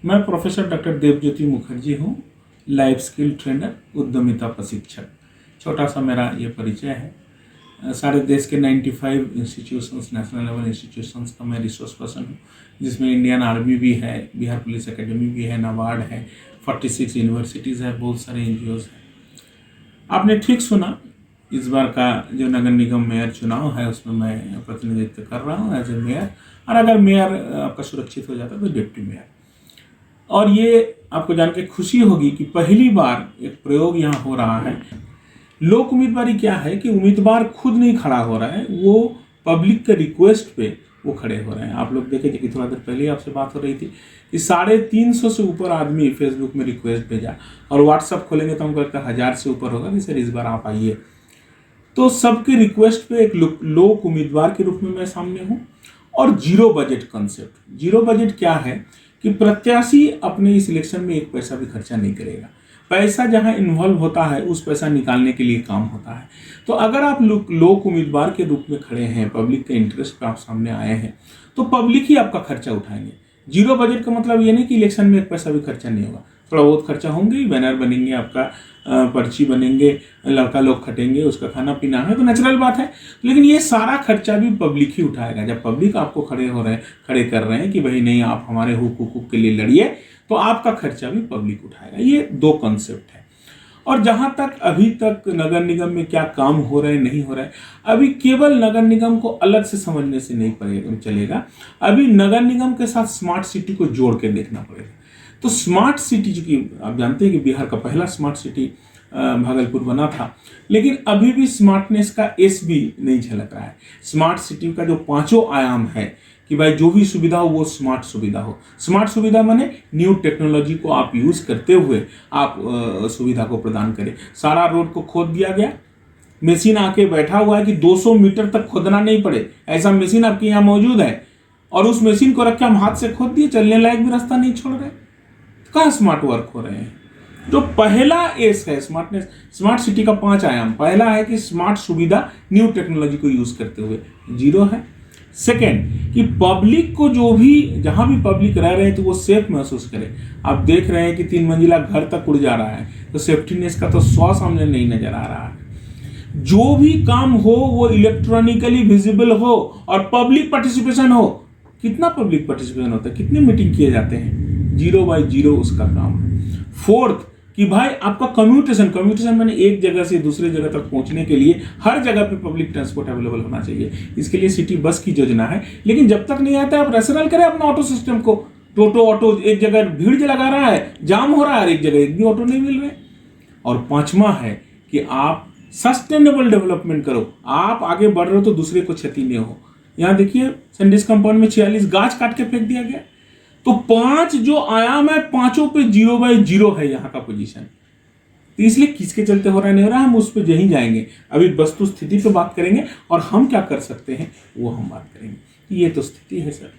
मैं professor doctor Devjyoti Mukherjee हूँ, life skill trainer, उद्यमिता प्रशिक्षक। छोटा सा मेरा ये परिचय है। सारे देश के 95 इंस्टीट्यूशंस, नेशनल लेवल इंस्टीट्यूशंस का मैं रिसोर्स पर्सन हूँ, जिसमें इंडियन आर्मी भी है, बिहार पुलिस एकेडमी भी है, नाबार्ड है, 46 यूनिवर्सिटीज़ है, बहुत सारे NGOs हैं। आपने ठीक सुना, इस बार का जो नगर निगम मेयर चुनाव है उसमें मैं प्रतिनिधित्व कर रहा हूँ एज ए मेयर, और अगर मेयर आपका सुरक्षित हो जाता है तो डिप्टी मेयर। और ये आपको जान के खुशी होगी कि पहली बार एक प्रयोग यहाँ हो रहा है। लोक उम्मीदवारी क्या है कि उम्मीदवार खुद नहीं खड़ा हो रहा है, वो पब्लिक के रिक्वेस्ट पे वो खड़े हो रहे हैं। आप लोग देखे थे कि थोड़ा देर पहले आपसे बात हो रही थी कि 350 से ऊपर आदमी फेसबुक में रिक्वेस्ट भेजा, और व्हाट्सअप खोलेंगे तो हमको लगता है 1000 से ऊपर होगा कि सर इस बार आप आइए। तो सबके रिक्वेस्ट पे एक लोक उम्मीदवार के रूप में मैं सामने हूँ। और zero budget concept, zero budget क्या है कि प्रत्याशी अपने इस इलेक्शन में एक पैसा भी खर्चा नहीं करेगा। पैसा जहां इन्वॉल्व होता है उस पैसा निकालने के लिए काम होता है। तो अगर आप लोक उम्मीदवार के रूप में खड़े हैं, पब्लिक के इंटरेस्ट पे आप सामने आए हैं, तो पब्लिक ही आपका खर्चा उठाएंगे। जीरो बजट का मतलब ये नहीं कि इलेक्शन में एक पैसा भी खर्चा नहीं होगा, थोड़ा बहुत खर्चा होंगे, बैनर बनेंगे, आपका पर्ची बनेंगे, लड़का लोग खटेंगे, उसका खाना पीना है, तो नेचुरल बात है। लेकिन ये सारा खर्चा भी पब्लिक ही उठाएगा। जब पब्लिक आपको खड़े कर रहे हैं कि भाई नहीं, आप हमारे हुकूक के लिए लड़िए, तो आपका खर्चा भी पब्लिक उठाएगा। ये दो कॉन्सेप्ट है। और जहां तक अभी तक नगर निगम में क्या काम हो रहे नहीं हो रहा है, अभी केवल नगर निगम को अलग से समझने से नहीं चलेगा। अभी नगर निगम के साथ स्मार्ट सिटी को जोड़ के देखना पड़ेगा। तो स्मार्ट सिटी, चूंकि आप जानते हैं कि बिहार का पहला स्मार्ट सिटी भागलपुर बना था, लेकिन अभी भी स्मार्टनेस का एस भी नहीं झलक रहा है। स्मार्ट सिटी का जो पांचों आयाम है कि भाई जो भी सुविधा हो वो स्मार्ट सुविधा हो। स्मार्ट सुविधा माने न्यू टेक्नोलॉजी को आप यूज करते हुए आप सुविधा को प्रदान करें। सारा रोड को खोद दिया गया, मशीन आके बैठा हुआ है कि 200 मीटर तक खोदना नहीं पड़े, ऐसा मशीन आपके यहाँ मौजूद है, और उस मशीन को रख के हम हाथ से खोद दिए, चलने लायक भी रास्ता नहीं छोड़ रहे। कहाँ स्मार्ट वर्क हो रहे हैं? जो पहला एस है स्मार्टनेस, स्मार्ट सिटी का 5 आयाम, पहला है कि स्मार्ट सुविधा न्यू टेक्नोलॉजी को यूज करते हुए, जीरो है। सेकेंड कि पब्लिक को जो भी, जहां भी पब्लिक रह रहे हैं तो वो सेफ महसूस करे। आप देख रहे हैं कि 3 मंजिला घर तक उड़ जा रहा है, तो सेफ्टीनेस का तो 100 सामने नहीं नजर आ रहा है। जो भी काम हो वो इलेक्ट्रॉनिकली विजिबल हो और पब्लिक पार्टिसिपेशन हो। कितना पब्लिक पार्टिसिपेशन होता है, कितने मीटिंग किए जाते हैं? 0/0 उसका काम है। फोर्थ कि भाई आपका कम्यूटेशन मैंने एक जगह से दूसरे जगह तक पहुंचने के लिए हर जगह पे पब्लिक ट्रांसपोर्ट अवेलेबल होना चाहिए। इसके लिए सिटी बस की योजना है, लेकिन जब तक नहीं आता है आप रेफरल करें अपना ऑटो सिस्टम को। टोटो ऑटो एक जगह भीड़ लगा रहा है, जाम हो रहा है, एक जगह एक भी ऑटो नहीं मिल रहे। और पांचवा है कि आप सस्टेनेबल डेवलपमेंट करो। आप आगे बढ़ रहे हो तो दूसरे को क्षति नहीं हो। यहाँ देखिए सैंडिस कंपाउंड में 46 गाछ काट के फेंक दिया गया। तो 5 जो आयाम है, पांचों पे 0/0 है यहाँ का पोजीशन। तो इसलिए किसके चलते हो रहा है नहीं हो रहा, हम उस पर यहीं जाएंगे। अभी वस्तु स्थिति पे बात करेंगे और हम क्या कर सकते हैं वो हम बात करेंगे। ये तो स्थिति है सर।